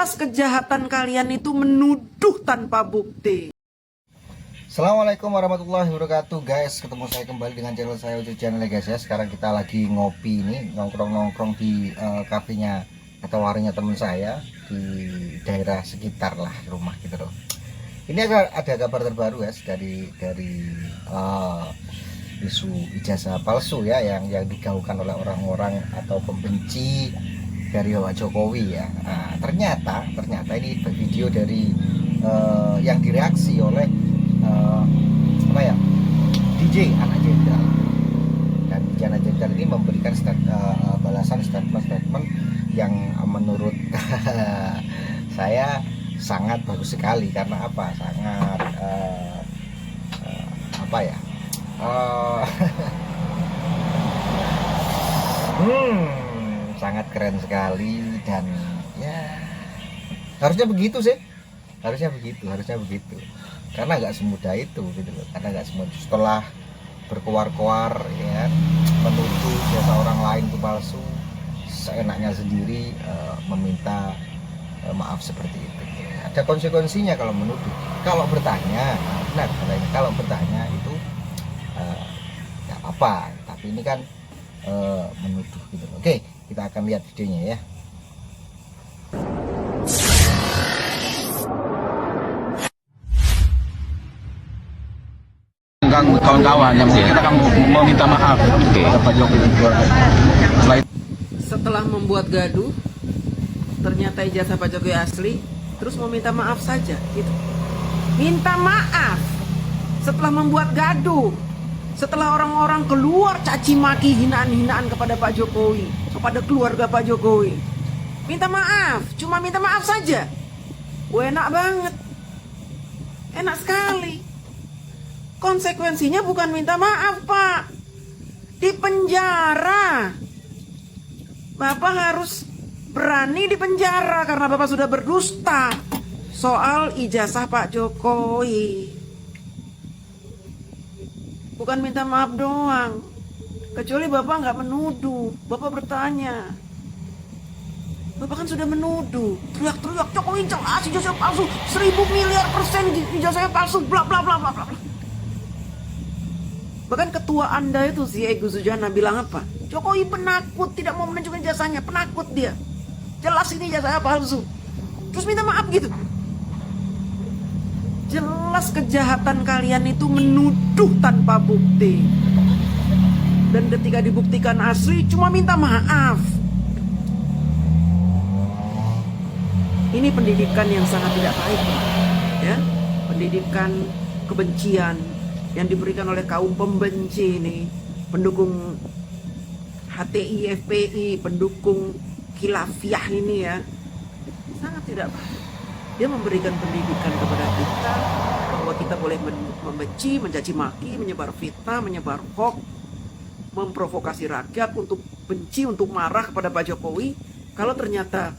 Jelas kejahatan kalian itu menuduh tanpa bukti. Assalamualaikum warahmatullahi wabarakatuh guys. Ketemu saya kembali dengan channel saya, Ucu Channel guys ya. Sekarang kita lagi ngopi nih, nongkrong-nongkrong di kafenya atau warungnya teman saya di daerah sekitar lah rumah gitu loh. Ini ada kabar terbaru guys dari isu ijazah palsu ya yang digaungkan oleh orang-orang atau pembenci dari Bapak Jokowi ya. Nah, ternyata ini video dari yang direaksi oleh DJ anak jenderal, dan DJ anak jenderal ini memberikan balasan statement yang menurut saya sangat bagus sekali. Karena apa? Sangat sangat keren sekali. Dan ya harusnya begitu sih, harusnya begitu karena nggak semudah itu gitu loh. Karena nggak semudah setelah berkoar-koar ya menuduh jasa orang lain itu palsu, seenaknya sendiri meminta maaf seperti itu. Ada konsekuensinya kalau menuduh. Kalau bertanya, benar katanya, kalau bertanya itu nggak apa, tapi ini kan menuduh gitu. Oke, kita akan lihat videonya ya. Kawan-kawan yang mungkin kita akan meminta maaf Pak Jokowi. Setelah membuat gaduh, ternyata ijazah Pak Jokowi asli, terus mau minta maaf saja gitu. Minta maaf setelah membuat gaduh, setelah orang-orang keluar caci maki, hinaan-hinaan kepada Pak Jokowi, kepada keluarga Pak Jokowi. Minta maaf, cuma minta maaf saja. Enak banget, enak sekali. Konsekuensinya bukan minta maaf, Pak. Dipenjara. Bapak harus berani dipenjara karena Bapak sudah berdusta soal ijazah Pak Jokowi. Bukan minta maaf doang. Kecuali Bapak nggak menuduh, Bapak bertanya. Bapak kan sudah menuduh, teriak-teriak Jokowi jelas ijazah palsu, 1000 miliar persen ijazahnya palsu, bla bla bla bla bla. Bahkan ketua Anda itu si Ego Sujana bilang apa? Jokowi penakut, tidak mau menunjukkan jasanya, penakut dia. Jelas ini jasanya palsu. Terus minta maaf gitu. Jelas kejahatan kalian itu menuduh tanpa bukti. Dan ketika dibuktikan asli cuma minta maaf. Ini pendidikan yang sangat tidak baik, ya. Pendidikan kebencian yang diberikan oleh kaum pembenci ini, pendukung HTI, FPI, pendukung khilafiyah ini ya, sangat tidak baik. Dia memberikan pendidikan kepada kita bahwa kita boleh membenci, mencaci maki, menyebar fitnah, menyebar hoax, memprovokasi rakyat untuk benci, untuk marah kepada Pak Jokowi. Kalau ternyata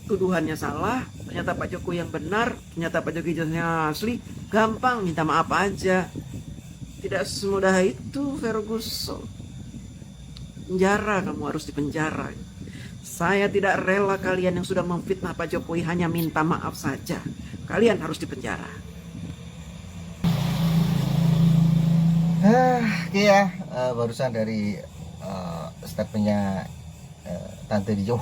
tuduhannya salah, ternyata Pak Jokowi yang benar, ternyata Pak Jokowi ijazahnya asli, gampang minta maaf aja. Tidak semudah itu, Ferguson. Penjara, kamu harus dipenjara. Saya tidak rela kalian yang sudah memfitnah Pak Jokowi hanya minta maaf saja. Kalian harus dipenjara. Iya, barusan dari statementnya Tante DJ,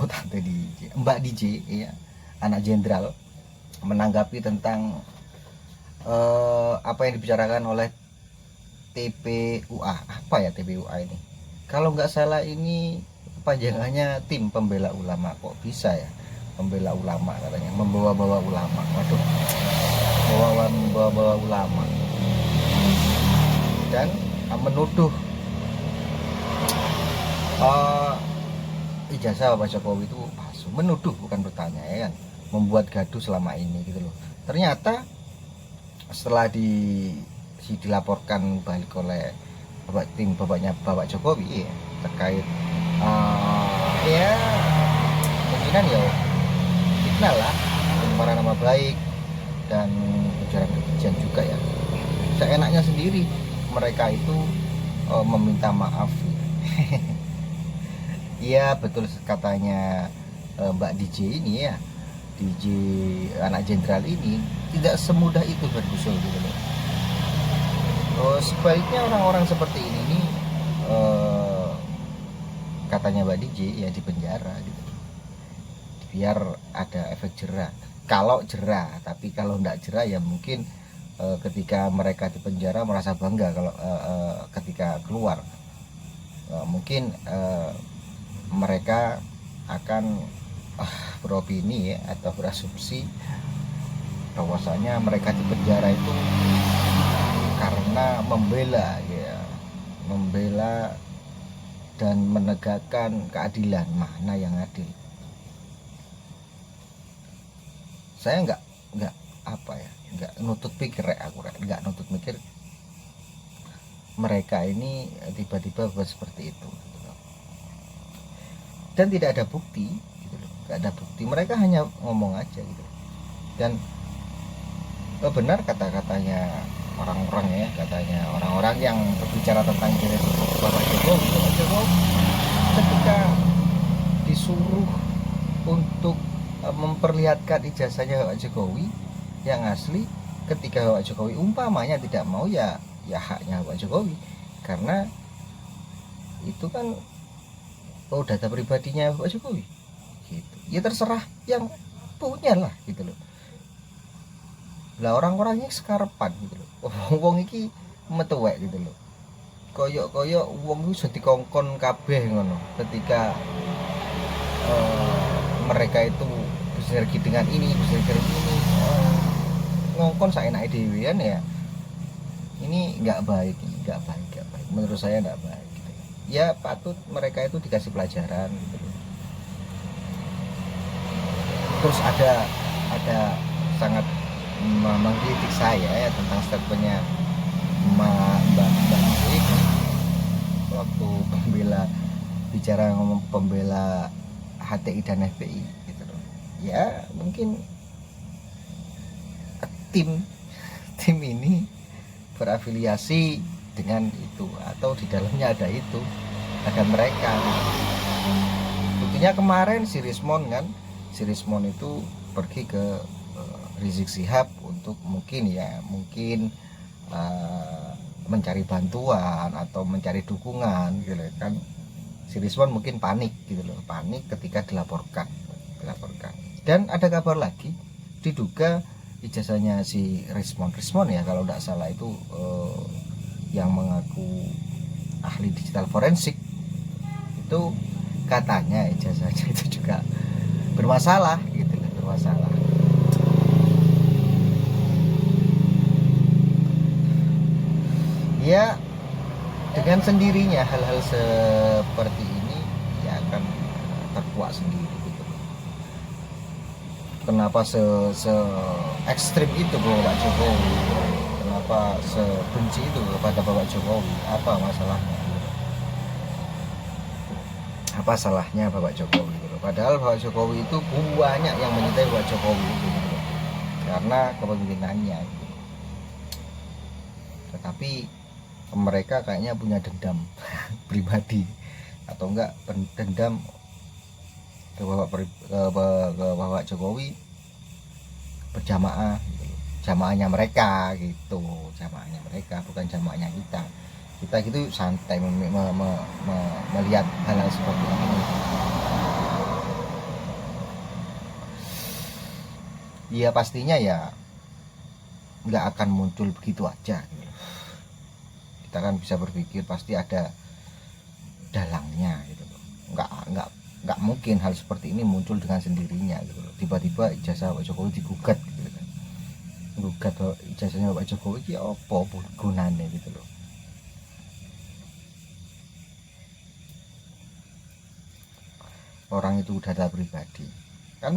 Mbak DJ ya, anak jenderal, menanggapi tentang apa yang dibicarakan oleh TPUA. Apa ya TPUA ini? Kalau nggak salah ini kepanjangannya Tim Pembela Ulama. Kok bisa ya pembela ulama katanya, membawa-bawa ulama. Waduh, membawa-bawa ulama dan menuduh ijazah Bapak Jokowi itu palsu. Menuduh, bukan bertanya ya kan, membuat gaduh selama ini gitu loh. Ternyata setelah dilaporkan balik oleh bapaknya Bapak Jokowi ya, terkait ya kemungkinan ya fitnah lah, pencemaran nama baik dan ujaran kebencian juga ya. Seenaknya sendiri mereka itu meminta maaf. Iya betul katanya Mbak DJ ini ya, DJ anak jenderal ini tidak semudah itu Ferguson gitu loh. Sebaliknya orang-orang seperti ini nih katanya Mbak DJ ya di penjara gitu, biar ada efek jerah. Kalau jerah, tapi kalau enggak jerah ya mungkin ketika mereka di penjara merasa bangga kalau ketika keluar mungkin mereka akan beropini ya, atau berasumsi bahwasanya mereka di penjara itu karena membela dan menegakkan keadilan. Mana yang adil? Saya nggak nutut pikir nggak nutut mikir mereka ini tiba-tiba buat seperti itu gitu loh. Dan tidak ada bukti gitu loh, nggak ada bukti, mereka hanya ngomong aja gitu. Dan benar kata-katanya orang-orang ya, katanya orang-orang yang berbicara tentang Bapak Jokowi ketika disuruh untuk memperlihatkan ijazahnya Bapak Jokowi yang asli, ketika Bapak Jokowi umpamanya tidak mau ya haknya Bapak Jokowi, karena itu kan data pribadinya Bapak Jokowi gitu. Ya terserah yang punya lah gitu loh. Lah orang-orangnya sekarepan gitu loh. Wong iki metuwek gitu loh. Koyok-koyok wong iku jadi kongkon kabeh ngono ketika mereka itu bersinergi dengan ini, ngongkon saenake dhewe kan ya. Ini nggak baik. Menurut saya nggak baik gitu. Ya patut mereka itu dikasih pelajaran gitu loh. Terus ada sangat mengkritik saya ya tentang statementnya Mbak Nuri waktu bicara ngomong pembela HTI dan FPI gitu loh. Ya mungkin tim ini berafiliasi dengan itu atau di dalamnya ada mereka gitu. Buktinya kemarin si Rismon itu pergi ke Rizik Sihab untuk mungkin mencari bantuan atau mencari dukungan gitu kan. Si Rizwan mungkin panik gitu loh, panik ketika dilaporkan. Dan ada kabar lagi, diduga ijazahnya si Rismon ya kalau tidak salah itu yang mengaku ahli digital forensik itu, katanya ijazahnya itu juga bermasalah gitu kan, bermasalah. Ya dengan sendirinya hal-hal seperti ini ya akan terkuak sendiri gitu. Kenapa se ekstrim itu Bapak Jokowi? Kenapa sebenci itu kepada Bapak Jokowi? Apa masalahnya? Apa salahnya Bapak Jokowi gitu? Padahal Bapak Jokowi itu banyak yang menyintai Bapak Jokowi itu gitu. Karena kepemimpinannya gitu. Tetapi mereka kayaknya punya dendam pribadi atau enggak dendam ke Bapak Jokowi berjamaah gitu. Jamaahnya mereka gitu, jamaahnya mereka bukan jamaahnya kita gitu santai melihat hal-hal seperti ini. Ya pastinya ya nggak akan muncul begitu aja gitu. Kita kan bisa berpikir pasti ada dalangnya gitu loh. Nggak mungkin hal seperti ini muncul dengan sendirinya gitu loh. Tiba-tiba ijazah Pak Jokowi digugat gitu kan. Gugat ijazahnya Pak Jokowi ya apa gunanya gitu loh. Orang itu data pribadi. Kan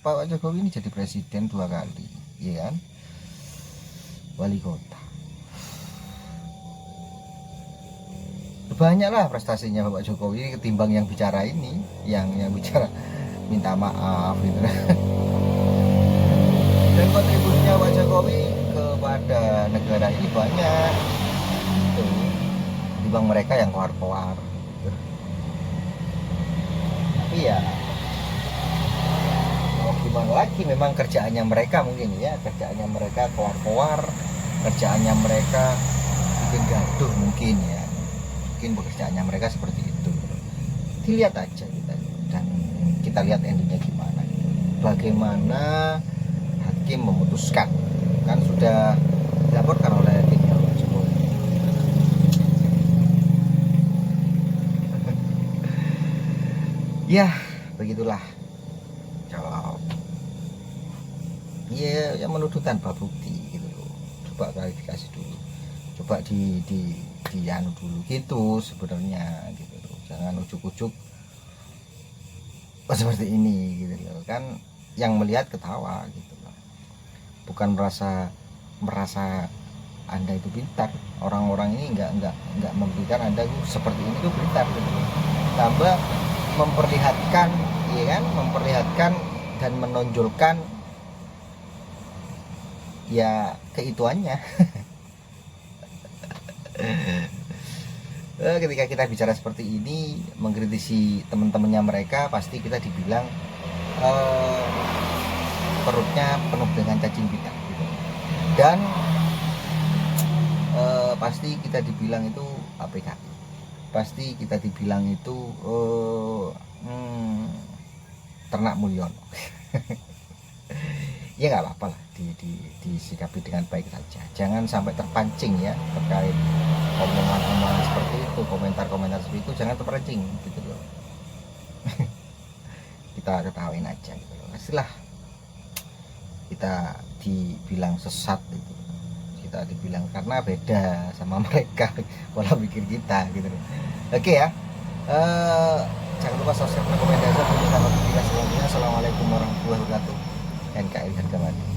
Pak Jokowi ini jadi presiden 2 kali, iya kan? Wali kota. Banyaklah prestasinya Bapak Jokowi ketimbang yang bicara ini, yang bicara minta maaf gitu. Dan kontribusinya Pak Jokowi kepada negara ini banyak gitu, ketimbang mereka yang keluar-keluar gitu. Tapi ya lagi memang kerjaannya mereka mungkin ya, kerjaannya mereka keluar-keluar, kerjaannya mereka bikin gaduh mungkin ya, mungkin pekerjaannya mereka seperti itu. Dilihat aja kita, dan kita lihat endingnya gimana, bagaimana hakim memutuskan. Kan sudah dilaporkan oleh tim yang cukup. Ya begitulah, kalau ya menuduh tanpa bukti gitu loh. Coba klarifikasi dulu, coba di anu dulu gitu sebenarnya gitu loh. Jangan ujuk-ujuk seperti ini gitu loh, kan yang melihat ketawa gitu loh, bukan merasa Anda itu pintar. Orang-orang ini nggak memberikan Anda seperti ini tuh pintar gitu loh. Tambah memperlihatkan, ya kan, memperlihatkan dan menonjolkan ya keituannya. Ketika kita bicara seperti ini, mengkritisi teman-temannya mereka, pasti kita dibilang perutnya penuh dengan cacing pita gitu. Dan pasti kita dibilang itu APKI, pasti kita dibilang itu ternak Mulyono. Ya nggak apa-apa lah, disikapi dengan baik saja, jangan sampai terpancing ya terkait omongan-omongan seperti itu, komentar-komentar seperti itu, jangan terpancing gitu loh. Kita ketawain aja gitu loh, pastilah kita dibilang sesat gitu, kita dibilang karena beda sama mereka pola pikir kita gitu loh. Oke ya, jangan lupa subscribe, komen, dan share. Assalamualaikum warahmatullahi wabarakatuh. NKRI harga mati.